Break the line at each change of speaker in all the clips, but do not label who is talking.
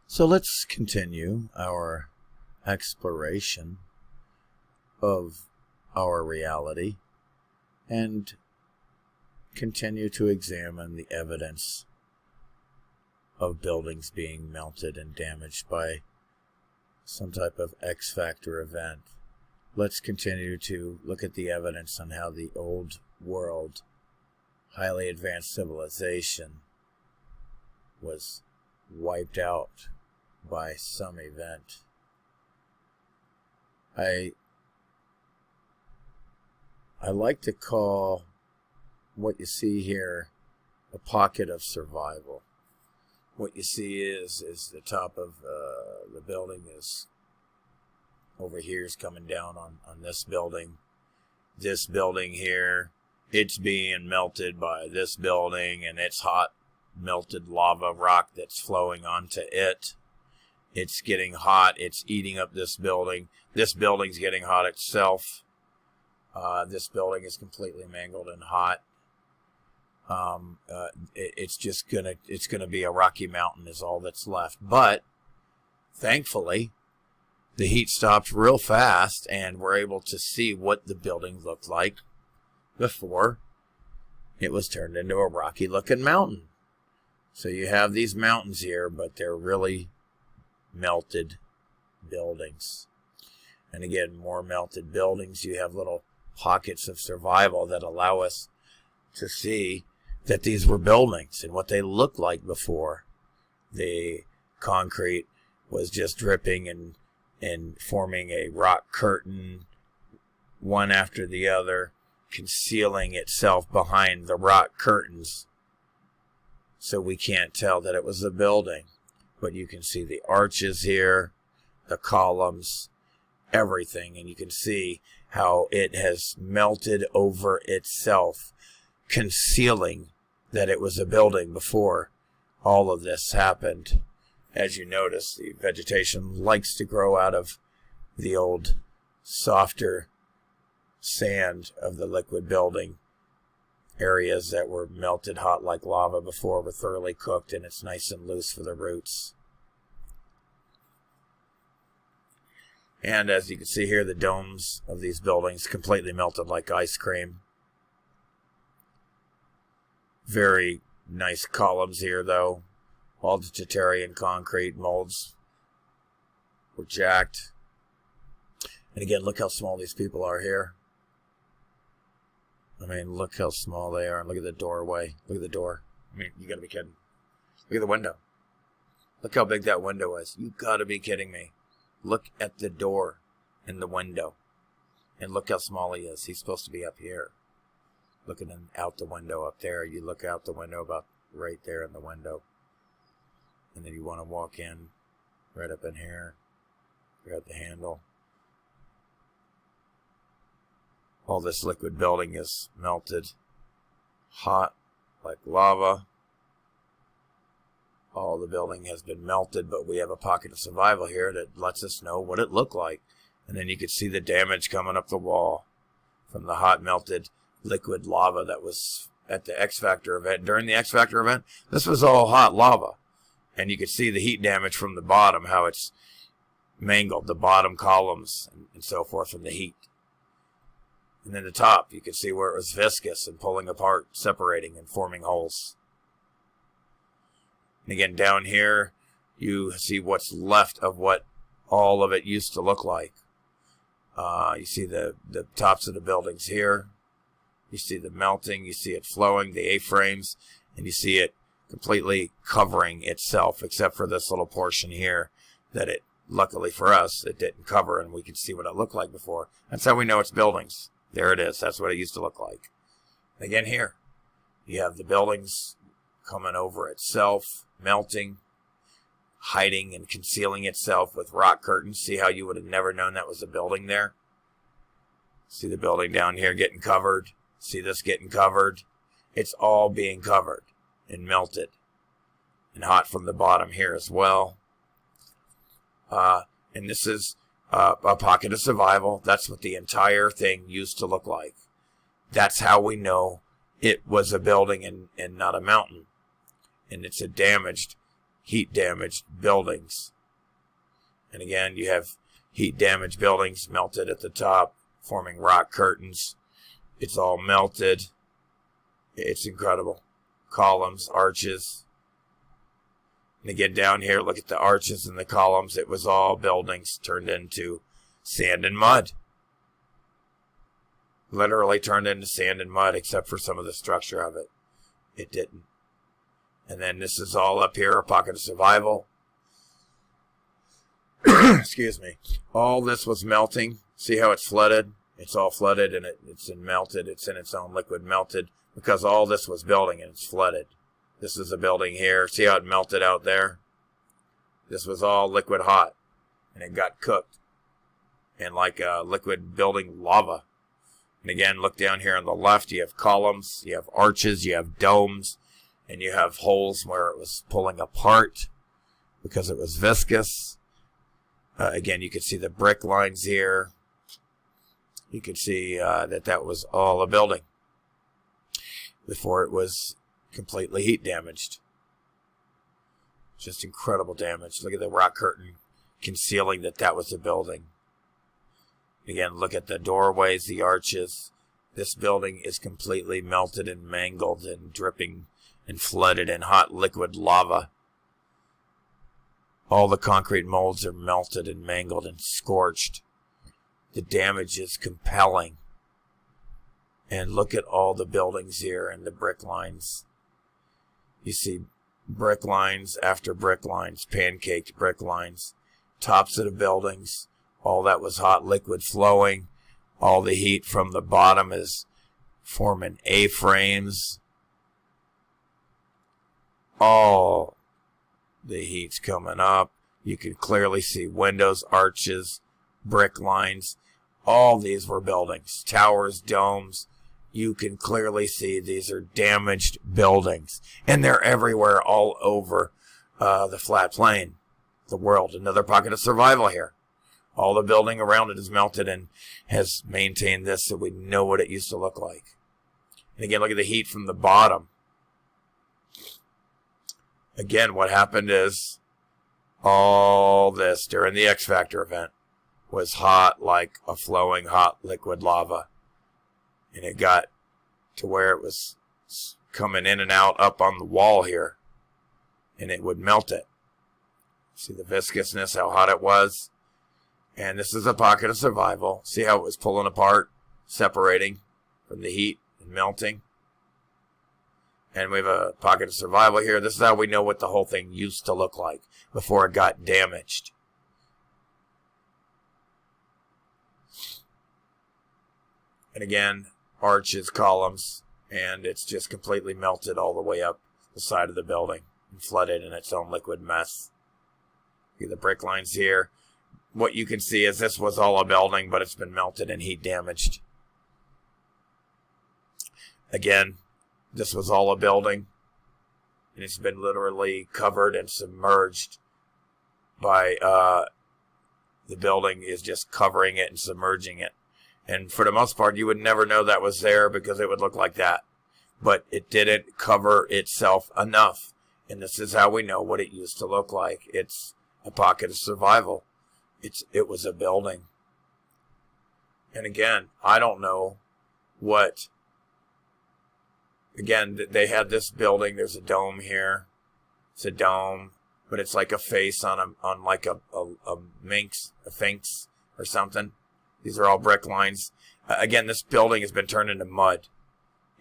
So let's continue our exploration of our reality and continue to examine the evidence of buildings being melted and damaged by some type of X-factor event. Let's continue to look at the evidence on how the old world, highly advanced civilization, was wiped out by some event. I like to call what you see here a pocket of survival. What you see is the top of the building is over here is coming down on this building. This building here, it's being melted by this building, and it's hot melted lava rock that's flowing onto it. It's getting hot. It's eating up this building. This building's getting hot itself. This building is completely mangled and hot. It's gonna be a rocky mountain is all that's left. But thankfully, the heat stopped real fast, and we're able to see what the building looked like before it was turned into a rocky-looking mountain. So you have these mountains here, but they're really melted buildings. And again, more melted buildings. You have little pockets of survival that allow us to see that these were buildings and what they looked like before. The concrete was just dripping and forming a rock curtain, one after the other, concealing itself behind the rock curtains. So we can't tell that it was a building. But you can see the arches here, the columns, everything. And you can see how it has melted over itself, concealing that it was a building before all of this happened. As you notice, the vegetation likes to grow out of the old, softer sand of the liquid building. Areas that were melted hot like lava before were thoroughly cooked, and it's nice and loose for the roots. And as you can see here, the domes of these buildings completely melted like ice cream. Very nice columns here, though. All the Tatarian concrete molds were jacked. And again, look how small these people are here. I mean, look how small they are. Look at the doorway. Look at the door. I mean, you gotta be kidding. Look at the window. Look how big that window is. You gotta be kidding me. Look at the door and the window. And look how small he is. He's supposed to be up here. Looking out the window up there. You look out the window about right there in the window. And then you want to walk in right up in here. Grab the handle. All this liquid building is melted hot like lava. All the building has been melted, but we have a pocket of survival here that lets us know what it looked like. And then you can see the damage coming up the wall from the hot melted liquid lava that was at the X-Factor event. During the X-Factor event, this was all hot lava. And you can see the heat damage from the bottom, how it's mangled, the bottom columns and so forth from the heat. And then the top, you can see where it was viscous and pulling apart, separating and forming holes. And again, down here, you see what's left of what all of it used to look like. You see the tops of the buildings here. You see the melting. You see it flowing, the A-frames. And you see it completely covering itself, except for this little portion here that it, luckily for us, it didn't cover, and we could see what it looked like before. That's how we know it's buildings. There it is. That's what it used to look like. Again, here, you have the buildings coming over itself, melting, hiding and concealing itself with rock curtains. See how you would have never known that was a building there? See the building down here getting covered? See this getting covered? It's all being covered and melted and hot from the bottom here as well. And this is a pocket of survival. That's what the entire thing used to look like. That's how we know it was a building and not a mountain. And it's a damaged, heat damaged buildings. And again, you have heat damaged buildings melted at the top, forming rock curtains. It's all melted. It's incredible. Columns, arches. And again, down here, look at the arches and the columns. It was all buildings turned into sand and mud. Literally turned into sand and mud, except for some of the structure of it. It didn't. And then this is all up here, a pocket of survival. Excuse me. All this was melting. See how it's flooded? It's all flooded and it's melted. It's in its own liquid melted because all this was building and it's flooded. This is a building here. See how it melted out there? This was all liquid hot and it got cooked and like a liquid building lava. And again, look down here on the left. You have columns, you have arches, you have domes, and you have holes where it was pulling apart because it was viscous. Again, you can see the brick lines here. You can see that was all a building before it was completely heat damaged. Just incredible damage. Look at the rock curtain concealing that was a building. Again, look at the doorways, the arches. This building is completely melted and mangled and dripping and flooded in hot liquid lava. All the concrete molds are melted and mangled and scorched. The damage is compelling. And look at all the buildings here and the brick lines. You see brick lines after brick lines, pancaked brick lines, tops of the buildings. All that was hot liquid flowing. All the heat from the bottom is forming A-frames. All the heat's coming up. You can clearly see windows, arches, brick lines. All these were buildings, towers, domes. You can clearly see these are damaged buildings. And they're everywhere all over the flat plain, the world. Another pocket of survival here. All the building around it is melted and has maintained this so we know what it used to look like. And again, look at the heat from the bottom. Again, what happened is all this during the X Factor event was hot like a flowing hot liquid lava. And it got to where it was coming in and out up on the wall here. And it would melt it. See the viscousness, how hot it was? And this is a pocket of survival. See how it was pulling apart, separating from the heat and melting. And we have a pocket of survival here. This is how we know what the whole thing used to look like before it got damaged. And again, arches, columns, and it's just completely melted all the way up the side of the building and flooded in its own liquid mess. See the brick lines here. What you can see is this was all a building, but it's been melted and heat damaged. Again, this was all a building, and it's been literally covered and submerged by the building is just covering it and submerging it. And for the most part, you would never know that was there because it would look like that. But it didn't cover itself enough. And this is how we know what it used to look like. It's a pocket of survival. It was a building. And again, I don't know what... Again, they had this building. There's a dome here. It's a dome, but it's like a face on like a minx, a sphinx or something. These are all brick lines. Again, this building has been turned into mud.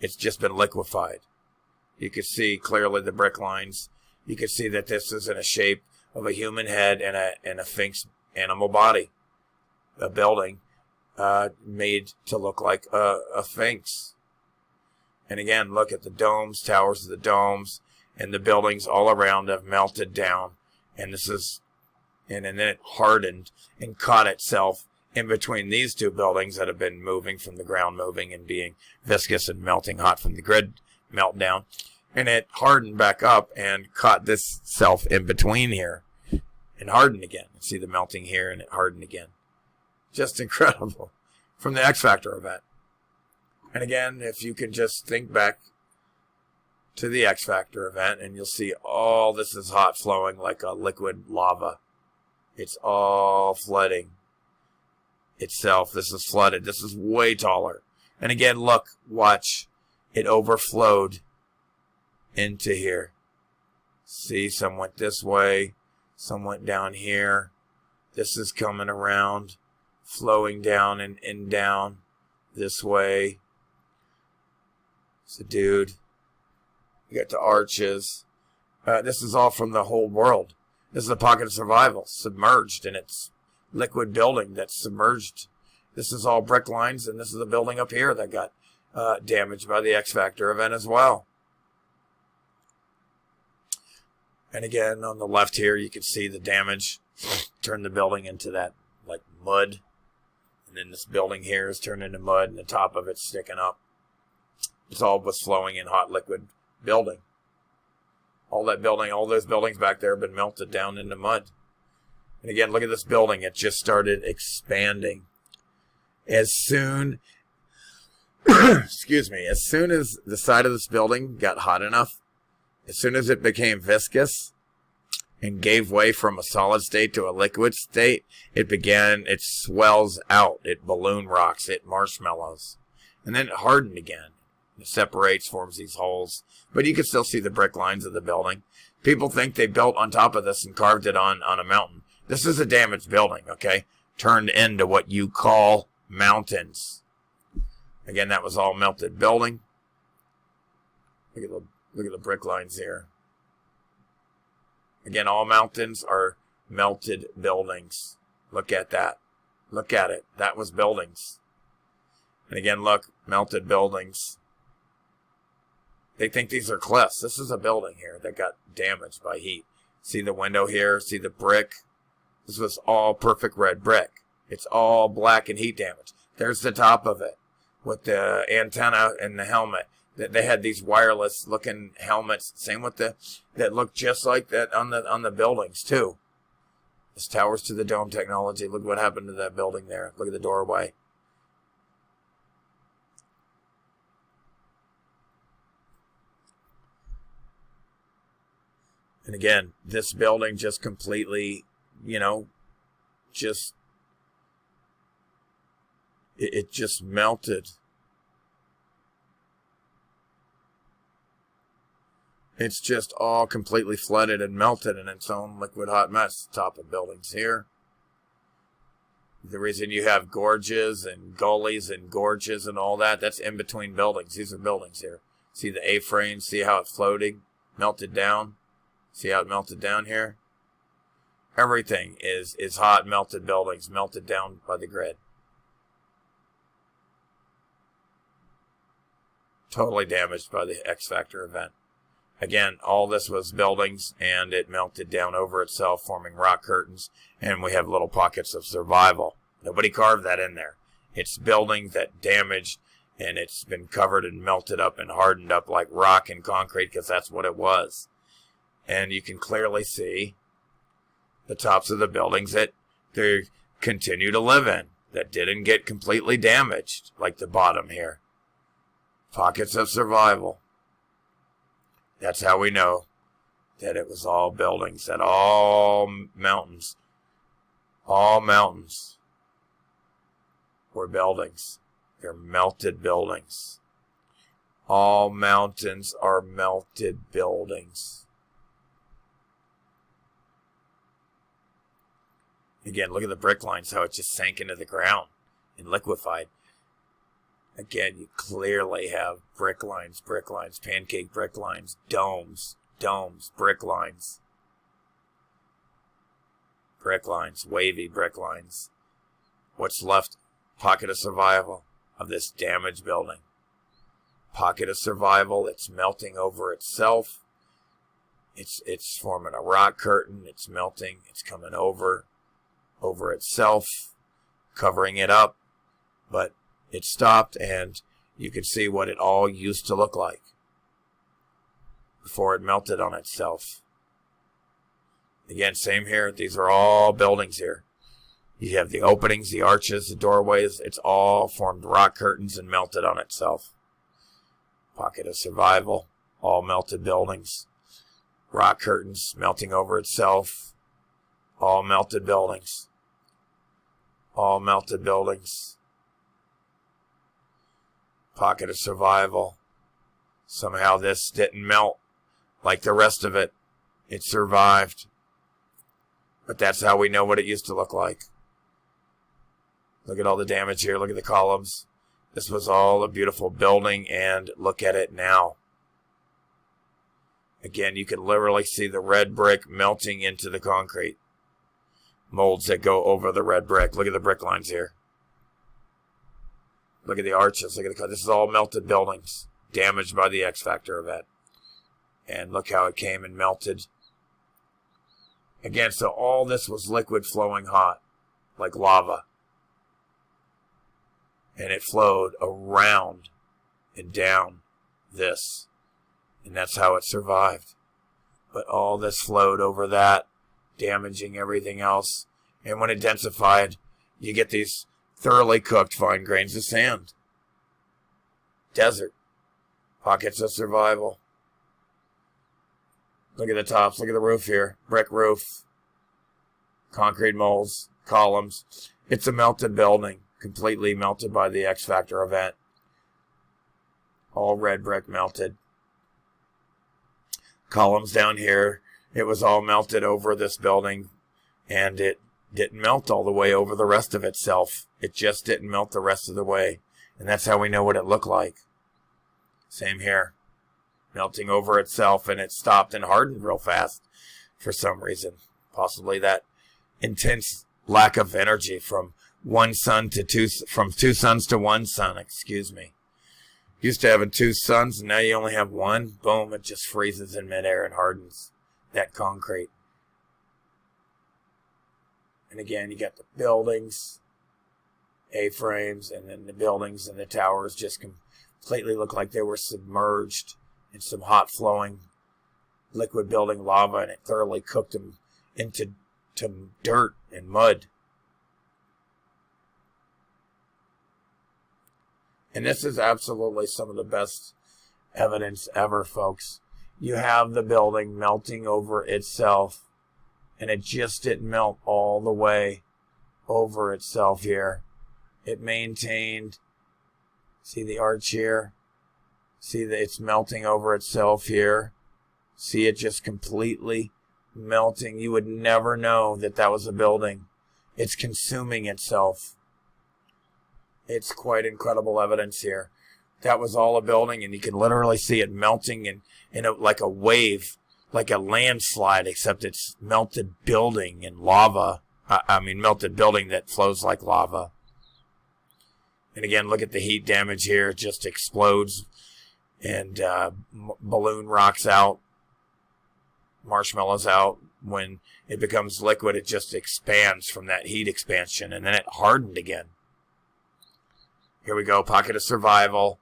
It's just been liquefied. You can see clearly the brick lines. You can see that this is in a shape of a human head and a sphinx animal body. A building made to look like a sphinx. And again, look at the domes, towers of the domes, and the buildings all around have melted down. And this is, and then it hardened and caught itself in between these two buildings that have been moving from the ground, moving and being viscous and melting hot from the grid meltdown. And it hardened back up and caught this self in between here and hardened again. You see the melting here and it hardened again. Just incredible from the X Factor event. And again, if you can just think back to the X Factor event, and you'll see all this is hot, flowing like a liquid lava. It's all flooding itself. This is flooded. This is way taller. And again, look, watch. It overflowed into here. See, some went this way, some went down here. This is coming around, flowing down and down this way. So, dude, you got the arches. This is all from the whole world. This is a pocket of survival, submerged in its liquid building that's submerged. This is all brick lines, and this is a building up here that got damaged by the X Factor event as well. And again, on the left here, you can see the damage. Turned the building into that, like, mud. And then this building here is turned into mud, and the top of it's sticking up. It's all was flowing in hot liquid building. All that building, all those buildings back there have been melted down into mud. And again, look at this building. It just started expanding. As soon, excuse me, as soon as the side of this building got hot enough, as soon as it became viscous and gave way from a solid state to a liquid state, it swells out. It balloon rocks. It marshmallows. And then it hardened again. It separates, forms these holes. But you can still see the brick lines of the building. People think they built on top of this and carved it on a mountain. This is a damaged building, okay? Turned into what you call mountains. Again, that was all melted building. Look at the brick lines here. Again, all mountains are melted buildings. Look at that. Look at it. That was buildings. And again, look, melted buildings. They think these are cliffs. This is a building here that got damaged by heat. See the window here? See the brick? This was all perfect red brick. It's all black and heat damage. There's the top of it with the antenna and the helmet. They had these wireless looking helmets. Same with that look just like that on the buildings too. This towers to the dome technology. Look what happened to that building there. Look at the doorway. And again, this building just completely, it just melted. It's just all completely flooded and melted in its own liquid hot mess. Top of buildings here. The reason you have gorges and gullies and gorges and all that, that's in between buildings. These are buildings here. See the A-frame? See how it's floating? Melted down? See how it melted down here? Everything is hot, melted buildings, melted down by the grid. Totally damaged by the X Factor event. Again, all this was buildings, and it melted down over itself, forming rock curtains, and we have little pockets of survival. Nobody carved that in there. It's building that damaged, and it's been covered and melted up and hardened up like rock and concrete, because that's what it was. And you can clearly see the tops of the buildings that they continue to live in, that didn't get completely damaged, like the bottom here. Pockets of survival. That's how we know that it was all buildings, that all mountains were buildings. They're melted buildings. All mountains are melted buildings. Again, look at the brick lines, how it just sank into the ground and liquefied. Again, you clearly have brick lines, pancake brick lines, domes, brick lines, wavy brick lines. What's left? Pocket of survival of this damaged building. Pocket of survival. It's melting over itself. It's forming a rock curtain. It's melting. It's coming over itself, covering it up, but it stopped, and you could see what it all used to look like before it melted on itself. Again, same here. These are all buildings here. You have the openings, the arches, the doorways. It's all formed rock curtains and melted on itself. Pocket of survival. All melted buildings. Rock curtains melting over itself. All melted buildings. All melted buildings. Pocket of survival. Somehow this didn't melt like the rest of it. It survived. But that's how we know what it used to look like. Look at all the damage here. Look at the columns. This was all a beautiful building, and look at it now. Again, you can literally see the red brick melting into the concrete. Molds that go over the red brick. Look at the brick lines here. Look at the arches. Look at the. This is all melted buildings, damaged by the X Factor event. And look how it came and melted. Again, so all this was liquid flowing hot, like lava. And it flowed around and down this. And that's how it survived. But all this flowed over that, damaging everything else. And when it densified, you get these thoroughly cooked fine grains of sand. Desert. Pockets of survival. Look at the tops. Look at the roof here. Brick roof. Concrete molds. Columns. It's a melted building. Completely melted by the X Factor event. All red brick melted. Columns down here. It was all melted over this building. And it didn't melt all the way over the rest of itself. It just didn't melt the rest of the way. And that's how we know what it looked like. Same here. Melting over itself, and it stopped and hardened real fast for some reason. Possibly that intense lack of energy from two suns to one sun, excuse me. Used to having two suns, and now you only have one. Boom, it just freezes in midair and hardens that concrete. And again, you got the buildings, A-frames, and then the buildings and the towers just completely look like they were submerged in some hot flowing liquid building lava, and it thoroughly cooked them into dirt and mud. And this is absolutely some of the best evidence ever, folks. You have the building melting over itself, and it just didn't melt all the way over itself here. It maintained, see the arch here? See that it's melting over itself here. See it just completely melting. You would never know that that was a building. It's consuming itself. It's quite incredible evidence here. That was all a building, and you can literally see it melting like a wave, like a landslide, except it's melted building and lava. I mean, melted building that flows like lava. And again, look at the heat damage here. It just explodes, and balloon rocks out, marshmallows out. When it becomes liquid, it just expands from that heat expansion, and then it hardened again. Here we go, pocket of survival.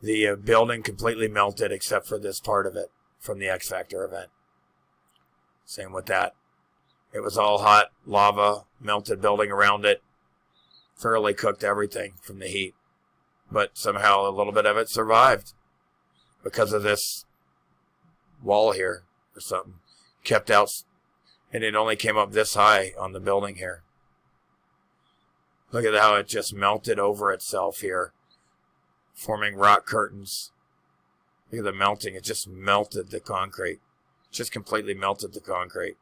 The building completely melted except for this part of it from the X Factor event. Same with that. It was all hot lava, melted building around it. Thoroughly cooked everything from the heat. But somehow a little bit of it survived because of this wall here or something. Kept out, and it only came up this high on the building here. Look at how it just melted over itself here, forming rock curtains. Look at the melting. It just melted the concrete. Just completely melted the concrete.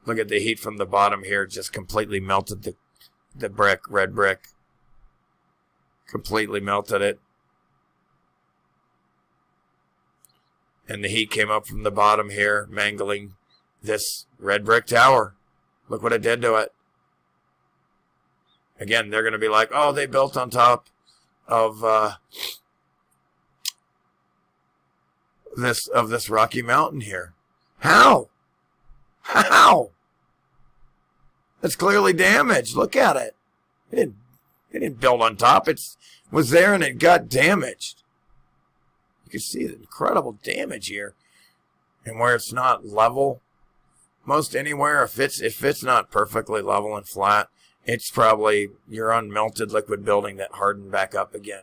Look at the heat from the bottom here. Just completely melted the brick, red brick. Completely melted it. And the heat came up from the bottom here, mangling this red brick tower. Look what it did to it. Again, they're going to be like, oh, they built on top of this rocky mountain here. How? How? It's clearly damaged. Look at it. They didn't build on top. It was there and it got damaged. You can see the incredible damage here. And where it's not level, most anywhere, if it's not perfectly level and flat, it's probably your unmelted liquid building that hardened back up again.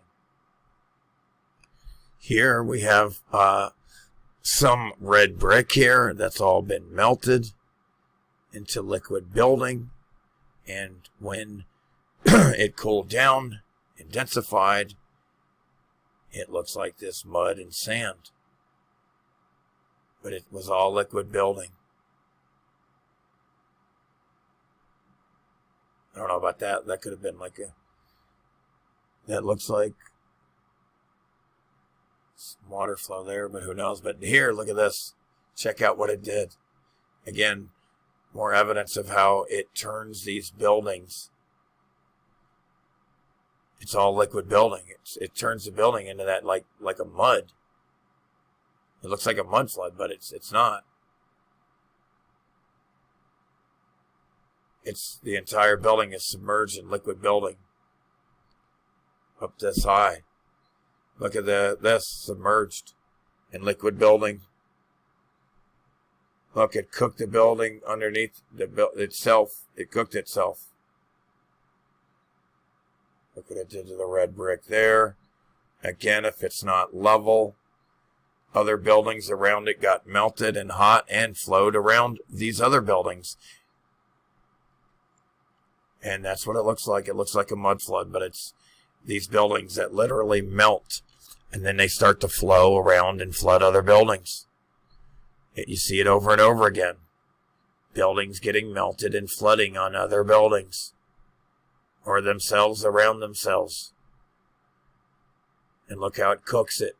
Here we have some red brick here that's all been melted into liquid building. And when it cooled down and densified, it looks like this mud and sand. But it was all liquid building. I don't know about that. That could have been like that looks like some water flow there, but who knows. But here, look at this. Check out what it did. Again, more evidence of how it turns these buildings. It's all liquid building. It turns the building into that like a mud. It looks like a mud flood, but it's not. It's the entire building is submerged in liquid building. Up this high. Look at this submerged in liquid building. Look, it cooked the building underneath itself. It cooked itself. Look what it did to the red brick there. Again, if it's not level, other buildings around it got melted and hot and flowed around these other buildings. And that's what it looks like. It looks like a mud flood, but it's these buildings that literally melt, and then they start to flow around and flood other buildings. You see it over and over again. Buildings getting melted and flooding on other buildings, or themselves around themselves. And look how it cooks it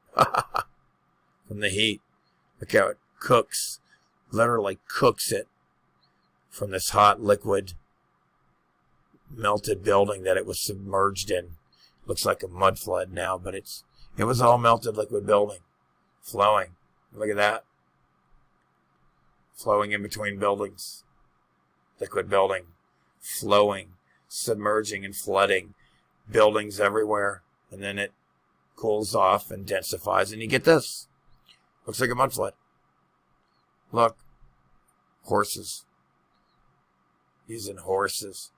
from the heat. Look how it cooks, literally cooks it from this hot liquid melted building that it was submerged in. Looks like a mud flood now, but it was all melted liquid building, flowing. Look at that. Flowing in between buildings. Liquid building, flowing, submerging and flooding buildings everywhere. And then it cools off and densifies, and you get this. Looks like a mud flood. Look. Horses. Using horses.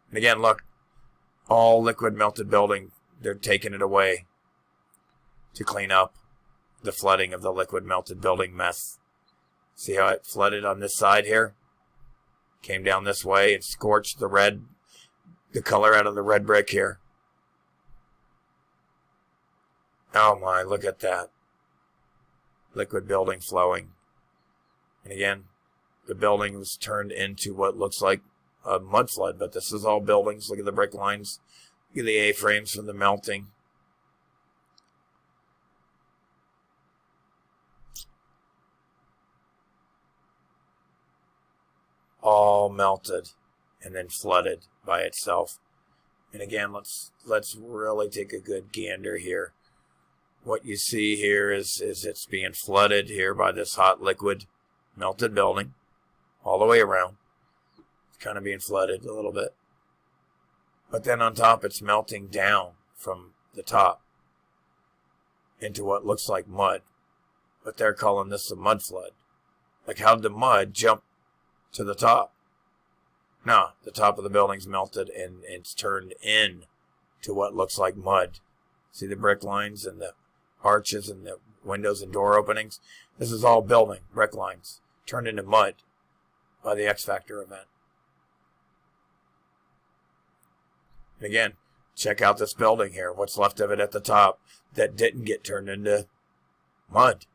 And again, look. All liquid melted building. They're taking it away to clean up the flooding of the liquid melted building mess. See how it flooded on this side here? Came down this way and scorched the color out of the red brick here. Oh my, look at that. Liquid building flowing. And again, the building was turned into what looks like a mud flood, but this is all buildings. Look at the brick lines. Look at the A-frames from the melting. All melted and then flooded by itself. And again, let's really take a good gander here. What you see here is it's being flooded here by this hot liquid melted building all the way around. It's kind of being flooded a little bit. But then on top, it's melting down from the top into what looks like mud. But they're calling this a mud flood. Like, how'd the mud jump to the top? No, the top of the building's melted and it's turned in to what looks like mud. See the brick lines and the arches and the windows and door openings? This is all building, brick lines, turned into mud by the X Factor event. And again, check out this building here. What's left of it at the top that didn't get turned into mud.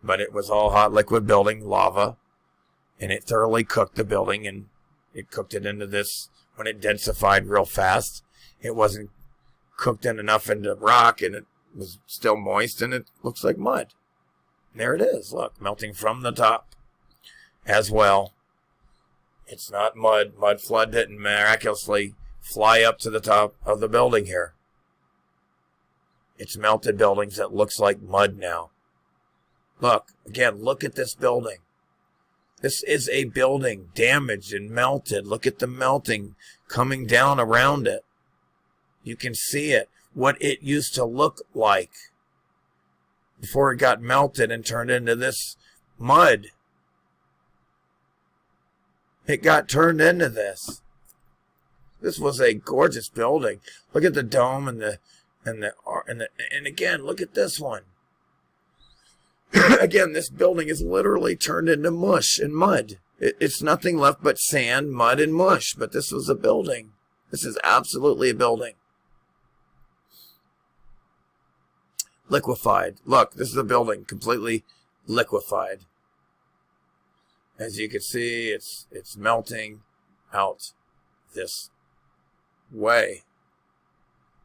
But it was all hot liquid building, lava. And it thoroughly cooked the building, and it cooked it into this. When it densified real fast, it wasn't cooked in enough into rock, and it was still moist, and it looks like mud. And there it is, look, melting from the top as well. It's not mud. Mud flood didn't miraculously fly up to the top of the building here. It's melted buildings that looks like mud now. Look, again, look at this building. This is a building damaged and melted. Look at the melting coming down around it. You can see it, what it used to look like before it got melted and turned into this mud. It got turned into this. This was a gorgeous building. Look at the dome and the And again, look at this one. Again, this building is literally turned into mush and mud. It's nothing left but sand, mud, and mush. But this was a building. This is absolutely a building. Liquefied. Look, this is a building completely liquefied. As you can see, it's melting out this way.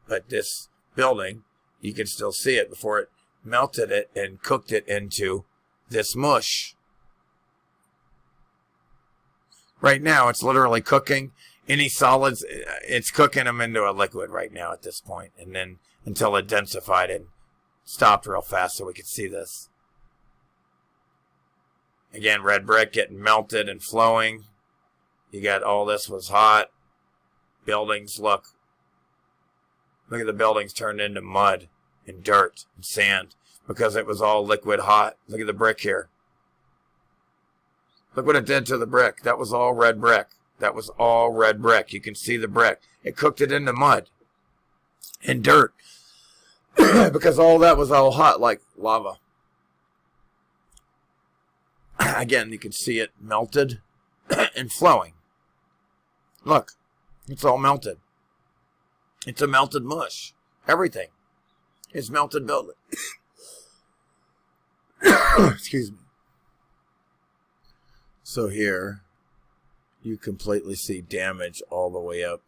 But this building, you can still see it before it melted it and cooked it into this mush. Right now, it's literally cooking any solids. It's cooking them into a liquid right now at this point, and then until it densified and stopped real fast so we could see this. Again, red brick getting melted and flowing. You got all this was hot. Buildings, look at the buildings turned into mud and dirt and sand because it was all liquid hot. Look at the brick here. Look what it did to the brick. That was all red brick. That was all red brick. You can see the brick. It cooked it into mud and dirt because all that was all hot like lava. Again, you can see it melted and flowing. Look, it's all melted. It's a melted mush. Everything is melted building. Excuse me. So here, you completely see damage all the way up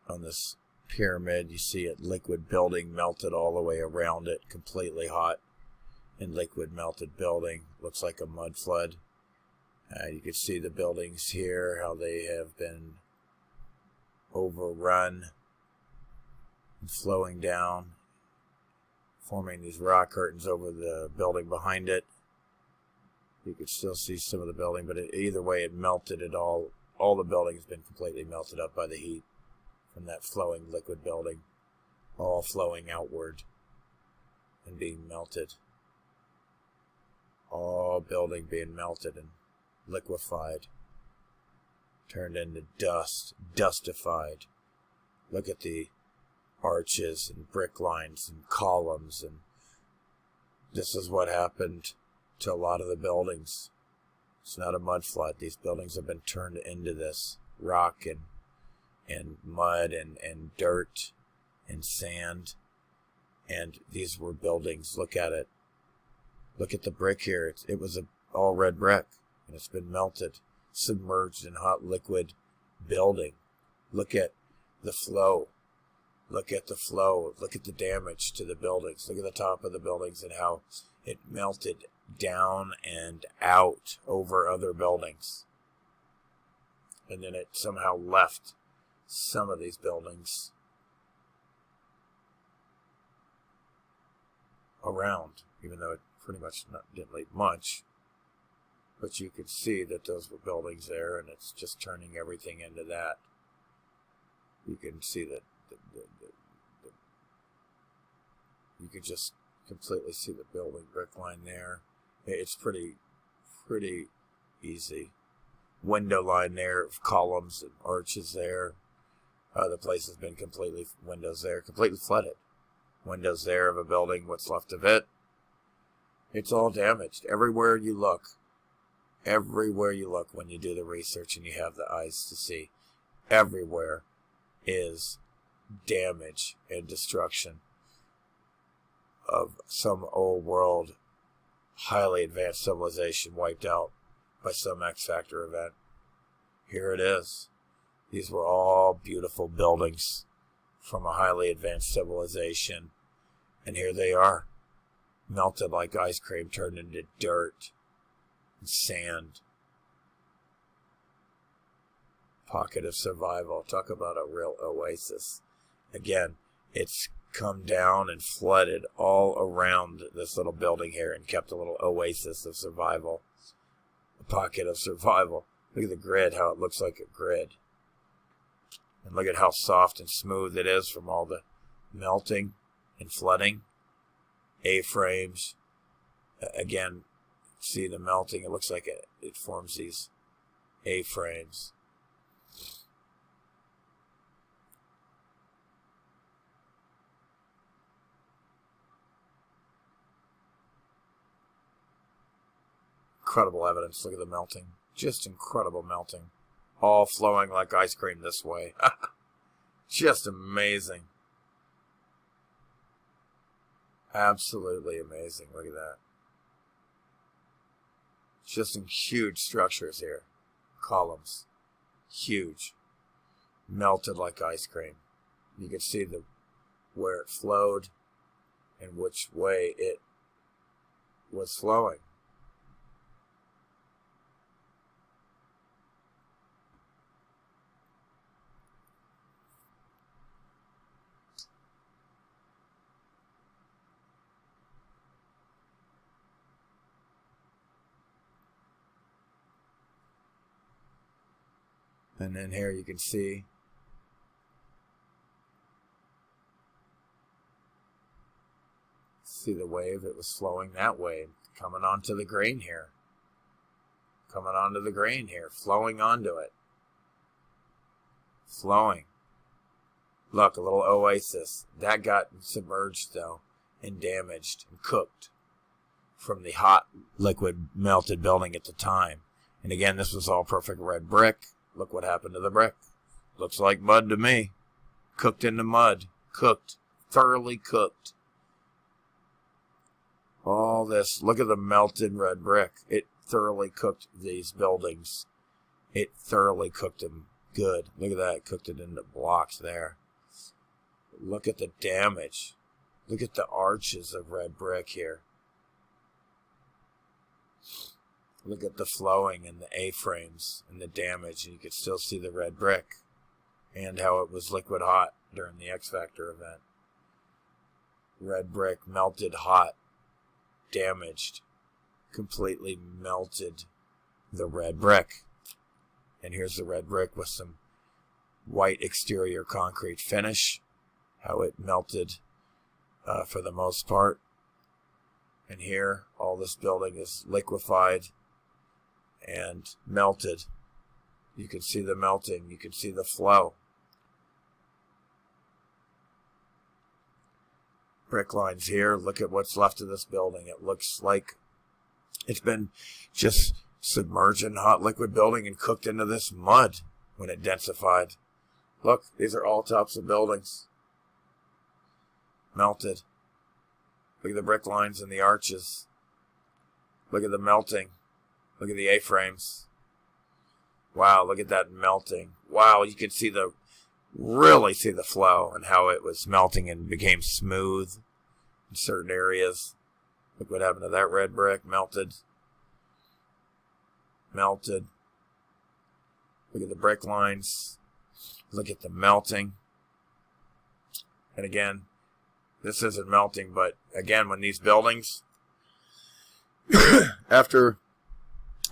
on this pyramid. You see it liquid building melted all the way around it, completely hot and liquid melted building. Looks like a mud flood. You can see the buildings here, how they have been overrun and flowing down, forming these rock curtains over the building behind it. You can still see some of the building, but either way it melted it all. All the building has been completely melted up by the heat from that flowing liquid building, all flowing outward and being melted. All building being melted and liquefied, turned into dust, dustified. Look at the arches and brick lines and columns, and this is what happened to a lot of the buildings. It's not a mud flood. These buildings have been turned into this rock and mud and dirt and sand, and these were buildings. Look at it. Look at the brick here. It was all red brick, and it's been melted, submerged in hot liquid building. Look at the flow. Look at the flow. Look at the damage to the buildings. Look at the top of the buildings and how it melted down and out over other buildings. And then it somehow left some of these buildings around, even though it pretty much didn't leave much. But you could see that those were buildings there, and it's just turning everything into that. You can see that you can just completely see the building brick line there. It's pretty easy. Window line there, columns and arches there. The place has been completely, windows there, completely flooded. Windows there of a building, what's left of it. It's all damaged. Everywhere you look when you do the research and you have the eyes to see, everywhere is damage and destruction of some old world, highly advanced civilization wiped out by some X Factor event. Here it is. These were all beautiful buildings from a highly advanced civilization, and here they are, melted like ice cream, turned into dirt and sand. Pocket of survival. Talk about a real oasis. Again, it's come down and flooded all around this little building here and kept a little oasis of survival. A pocket of survival. Look at the grid, how it looks like a grid. And look at how soft and smooth it is from all the melting and flooding. A-frames. Again, see the melting. It looks like it forms these A-frames. incredible evidence. Look at the melting. Just incredible melting. All flowing like ice cream this way. Just amazing. Absolutely amazing. Look at that. Just in huge structures here. Columns. Huge. Melted like ice cream. You can see where it flowed and which way it was flowing. And then here you can see the wave. It was flowing that way, coming onto the grain here. Coming onto the grain here, flowing onto it. Flowing. Look, a little oasis. That got submerged, though, and damaged and cooked from the hot, liquid, melted building at the time. And again, this was all perfect red brick. Look what happened to the brick. Looks like mud to me. Cooked into mud. Cooked. Thoroughly cooked. All this. Look at the melted red brick. It thoroughly cooked these buildings. It thoroughly cooked them good. Look at that. It cooked it into blocks there. Look at the damage. Look at the arches of red brick here. Look at the flowing and the A-frames and the damage. And you can still see the red brick and how it was liquid hot during the X Factor event. Red brick melted hot. Damaged, completely melted the red brick. And here's the red brick with some white exterior concrete finish, how it melted for the most part. And here, all this building is liquefied and melted. You can see the melting, you can see the flow. Brick lines here. Look at what's left of this building. It looks like it's been just submerged in hot liquid building and cooked into this mud when it densified. Look, these are all tops of buildings. Melted. Look at the brick lines and the arches. Look at the melting. Look at the A-frames. Wow, look at that melting. Wow, you can see really see the flow and how it was melting and became smooth in certain areas. Look what happened to that red brick. Melted. Melted. Look at the brick lines. Look at the melting. And again, this isn't melting, but again, when these buildings, after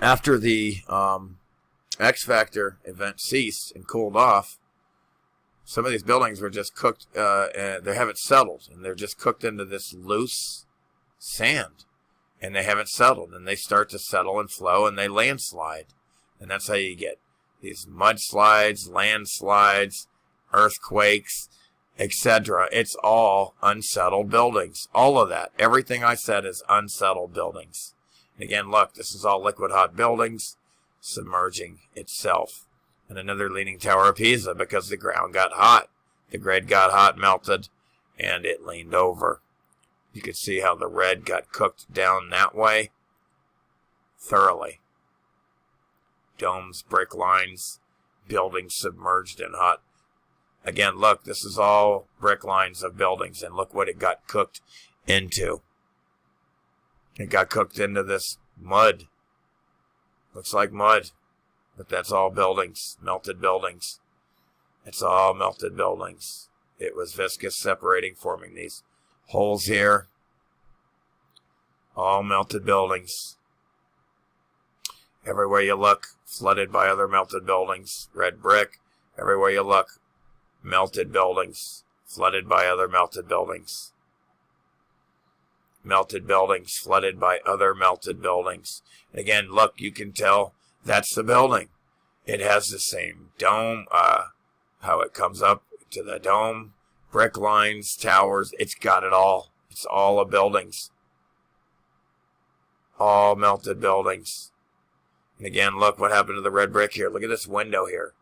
the X Factor event ceased and cooled off, some of these buildings were just cooked, and they haven't settled, and they're just cooked into this loose sand, and they haven't settled, and they start to settle and flow, and they landslide, and that's how you get these mudslides, landslides, earthquakes, etc. It's all unsettled buildings. All of that, everything I said is unsettled buildings. And again, look, this is all liquid hot buildings submerging itself. And another Leaning Tower of Pisa because the ground got hot. The grid got hot, melted, and it leaned over. You could see how the red got cooked down that way thoroughly. Domes, brick lines, buildings submerged in hot. Again, look, this is all brick lines of buildings, and look what it got cooked into. It got cooked into this mud. Looks like mud. But that's all buildings, melted buildings. It's all melted buildings. It was viscous separating, forming these holes here. All melted buildings. Everywhere you look, flooded by other melted buildings. Red brick. Everywhere you look, melted buildings. Flooded by other melted buildings. Melted buildings, flooded by other melted buildings. And again, look, you can tell that's the building. It has the same dome, how it comes up to the dome, brick lines, towers. It's got it all. It's all of buildings. All melted buildings. And again, look what happened to the red brick here. Look at this window here.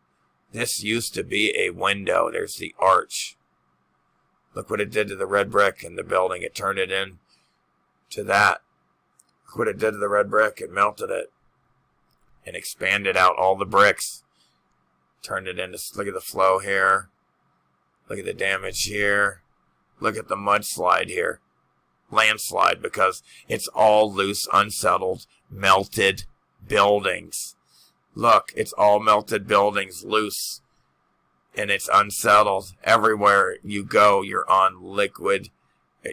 This used to be a window. There's the arch. Look what it did to the red brick in the building. It turned it into that. Look what it did to the red brick. It melted it and expanded out all the bricks. Turned it into, look at the flow here. Look at the damage here. Look at the mudslide here. Landslide, because it's all loose, unsettled, melted buildings. Look, it's all melted buildings, loose, and it's unsettled. Everywhere you go, you're on liquid,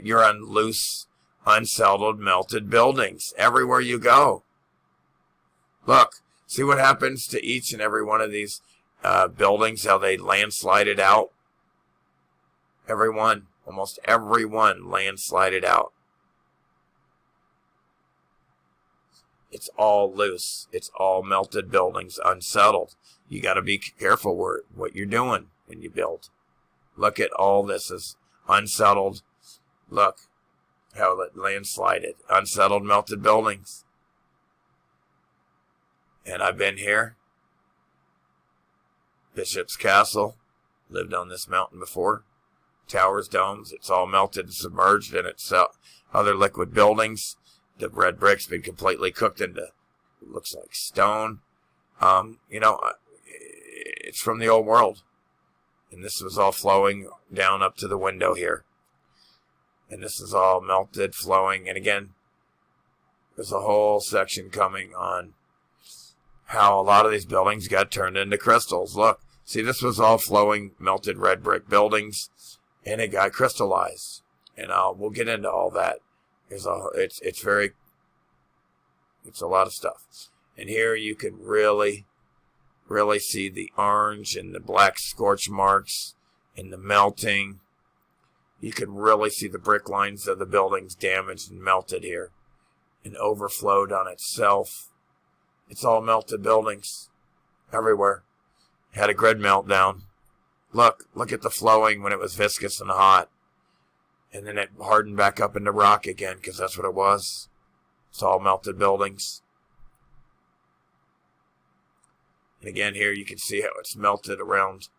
you're on loose, unsettled, melted buildings. Everywhere you go. Look, see what happens to each and every one of these buildings, how they landslided out. Every one, almost every one landslided out. It's all loose. It's all melted buildings, unsettled. You got to be careful what you're doing when you build. Look at all this is unsettled. Look how it landslided. Unsettled, melted buildings. And I've been here. Bishop's Castle. Lived on this mountain before. Towers, domes. It's all melted and submerged in itself. Other liquid buildings. The red brick's been completely cooked into, looks like stone. It's from the old world. And this was all flowing down up to the window here. And this is all melted, flowing. And again, there's a whole section coming on how a lot of these buildings got turned into crystals. Look, see, this was all flowing, melted red brick buildings, and it got crystallized. And we'll get into all that. It's a lot of stuff. And here you can really see the orange and the black scorch marks and the melting. You can really see the brick lines of the buildings damaged and melted here and overflowed on itself. It's all melted buildings everywhere. Had a grid meltdown. Look at the flowing when it was viscous and hot. And then it hardened back up into rock again, because that's what it was. It's all melted buildings. And again, here you can see how it's melted around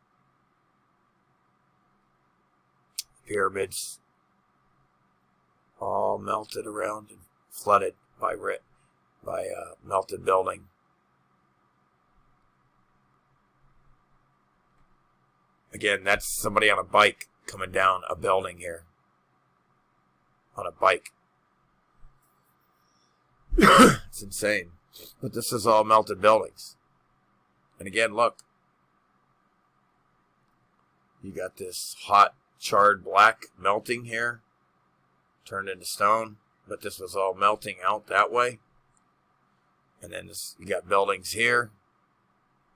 pyramids. All melted around and flooded by melted building. Again, that's somebody on a bike coming down a building here. On a bike. It's insane. But this is all melted buildings. And again, look. You got this hot, charred black melting here. Turned into stone. But this was all melting out that way. And then you got buildings here.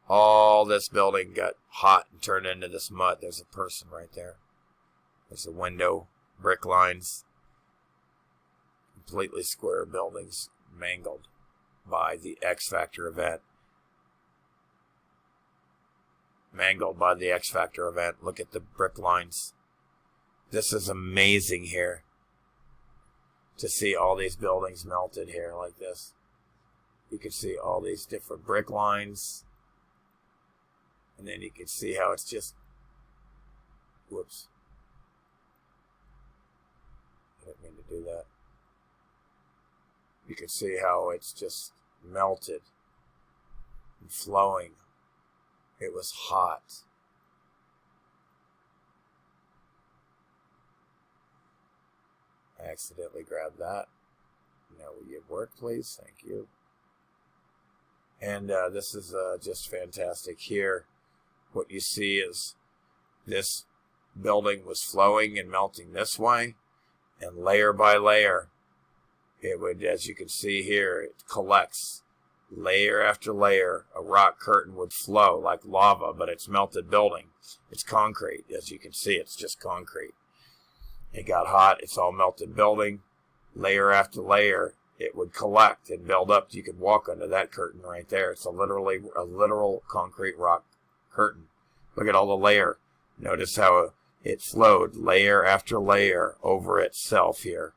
All this building got hot and turned into this mud. There's a person right there. There's a window. Brick lines. Completely square buildings mangled by the X Factor event. Mangled by the X Factor event. Look at the brick lines. This is amazing here. To see all these buildings melted here like this. You can see all these different brick lines. And then you can see how it's just... Whoops. I didn't mean to do that. You can see how it's just melted and flowing. It was hot. I accidentally grabbed that. Now will you work, please? Thank you. And this is just fantastic here. What you see is this building was flowing and melting this way, and layer by layer, it would, as you can see here, it collects layer after layer. A rock curtain would flow like lava, but it's melted building. It's concrete. As you can see, it's just concrete. It got hot. It's all melted building. Layer after layer, it would collect and build up. You could walk under that curtain right there. It's a literal concrete rock curtain. Look at all the layer. Notice how it flowed layer after layer over itself here.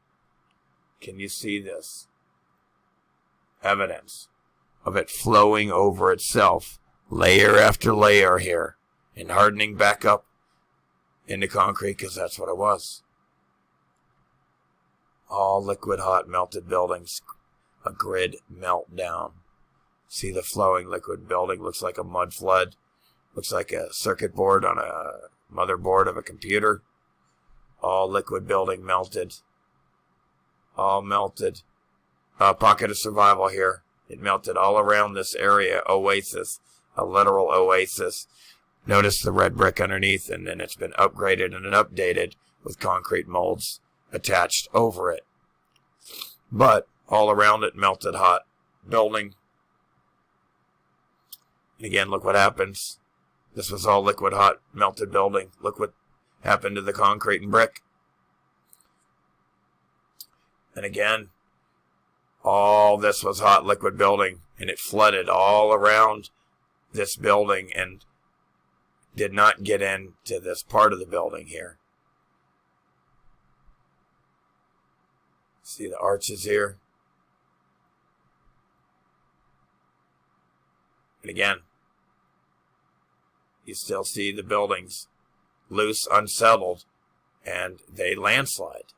Can you see this? Evidence of it flowing over itself, layer after layer here, and hardening back up into concrete, because that's what it was. All liquid hot melted buildings, a grid meltdown. See the flowing liquid building, looks like a mud flood, looks like a circuit board on a motherboard of a computer. All liquid building melted. All melted. A pocket of survival here. It melted all around this area, oasis, a literal oasis. Notice the red brick underneath, and then it's been upgraded and updated with concrete molds attached over it. But all around it, melted hot building. And again, look what happens. This was all liquid hot melted building. Look what happened to the concrete and brick. And again, all this was hot liquid building, and it flooded all around this building and did not get into this part of the building here. See the arches here? And again, you still see the buildings loose, unsettled, and they landslide.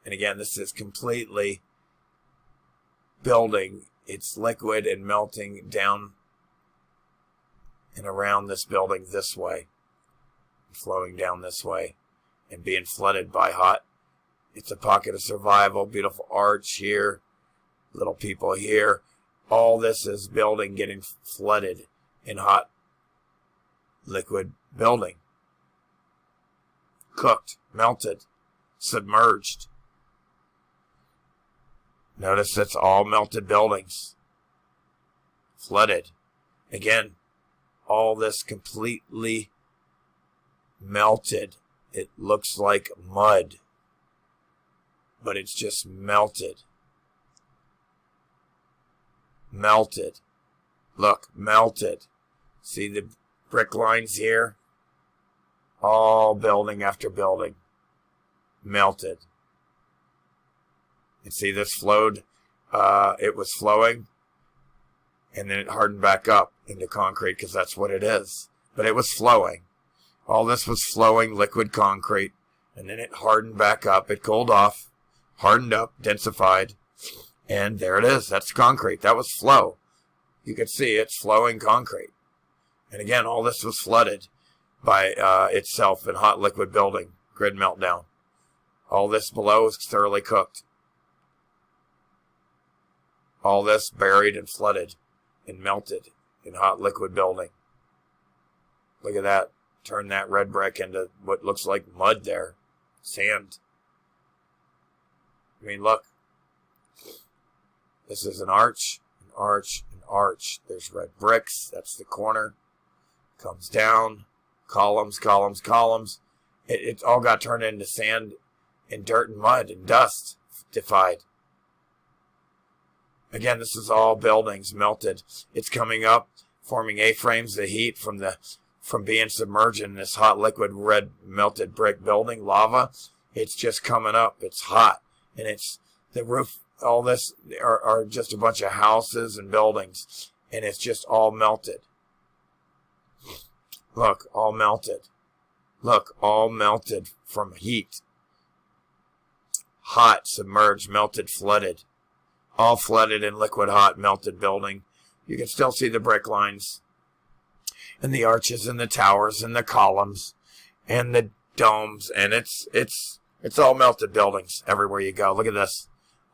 And again, this is completely building. It's liquid and melting down and around this building this way, flowing down this way, and being flooded by hot. It's a pocket of survival, beautiful arch here, little people here. All this is building getting flooded in hot liquid building. Cooked, melted, submerged. Notice it's all melted buildings. Flooded. Again, all this completely melted. It looks like mud, but it's just melted. Melted. Look, melted. See the brick lines here? All building after building. Melted. And see this flowed? It was flowing, and then it hardened back up into concrete, because that's what it is. But it was flowing. All this was flowing liquid concrete, and then it hardened back up. It cooled off, hardened up, densified, and there it is. That's concrete. That was flow. You could see it's flowing concrete. And again, all this was flooded by itself in hot liquid building, grid meltdown. All this below is thoroughly cooked. All this buried and flooded and melted in hot liquid building. Look at that. Turn that red brick into what looks like mud there. Sand. I mean, look. This is an arch, an arch, an arch. There's red bricks. That's the corner. Comes down. Columns, columns, columns. It all got turned into sand and dirt and mud and dust. Defied. Again, this is all buildings melted. It's coming up, forming A-frames. The heat from being submerged in this hot liquid red melted brick building, lava, it's just coming up. It's hot. And it's the roof, all this are just a bunch of houses and buildings. And it's just all melted. Look, all melted. Look, all melted from heat. Hot, submerged, melted, flooded. All flooded in liquid hot melted building. You can still see the brick lines and the arches and the towers and the columns and the domes, and it's all melted buildings everywhere you go. Look at this.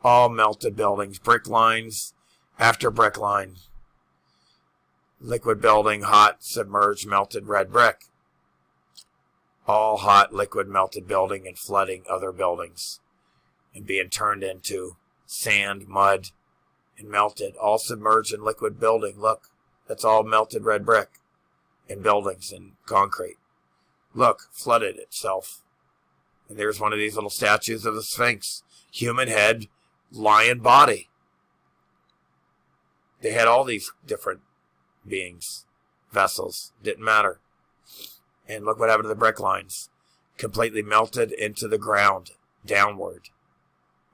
All melted buildings, brick lines after brick line. Liquid building, hot, submerged, melted red brick. All hot, liquid, melted building and flooding other buildings and being turned into sand, mud, and melted. All submerged in liquid building. Look, that's all melted red brick and buildings and concrete. Look, flooded itself. And there's one of these little statues of the Sphinx. Human head, lion body. They had all these different beings, vessels. Didn't matter. And look what happened to the brick lines. Completely melted into the ground, downward.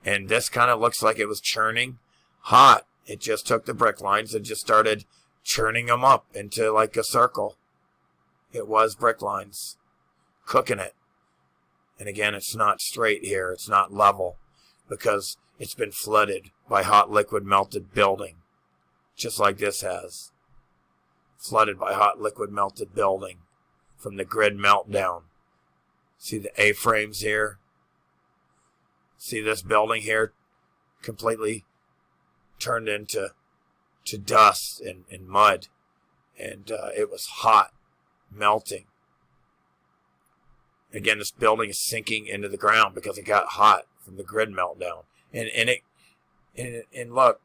And this kind of looks like it was churning hot. It just took the brick lines and just started churning them up into like a circle. It was brick lines, cooking it. And again, it's not straight here. It's not level because it's been flooded by hot liquid melted building, just like this has. Flooded by hot liquid melted building from the grid meltdown. See the A-frames here? See this building here completely turned into dust and mud. And it was hot, melting. Again, this building is sinking into the ground because it got hot from the grid meltdown. And look,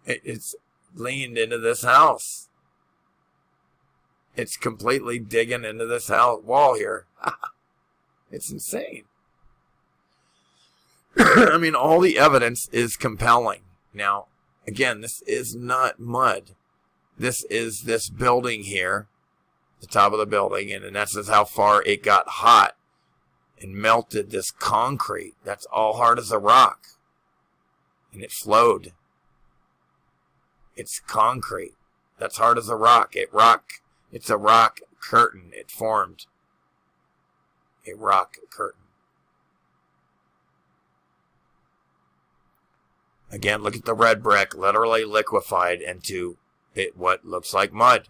it's leaned into this house. It's completely digging into this house wall here. It's insane. I mean, all the evidence is compelling. Now, again, this is not mud. This is this building here, the top of the building, and that's just how far it got hot and melted this concrete. That's all hard as a rock. And it flowed. It's concrete. That's hard as a rock. It's a rock curtain. It formed a rock curtain. Again, look at the red brick, literally liquefied into what looks like mud.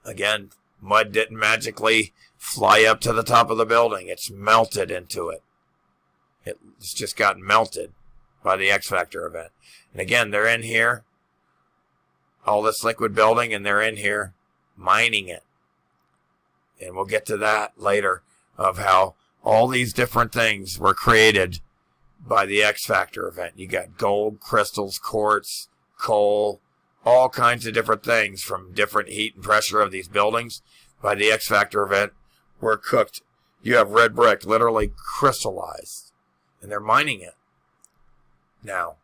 Again, mud didn't magically fly up to the top of the building. It's melted into it. It's just gotten melted by the X Factor event. And again, they're in here, all this liquid building, and they're in here mining it. And we'll get to that later, of how all these different things were created by the X Factor event. You got gold, crystals, quartz, coal, all kinds of different things from different heat and pressure of these buildings by the X Factor event were cooked. You have red brick literally crystallized, and they're mining it. Now,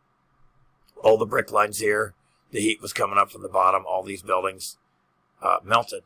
all the brick lines here, the heat was coming up from the bottom. All these buildings melted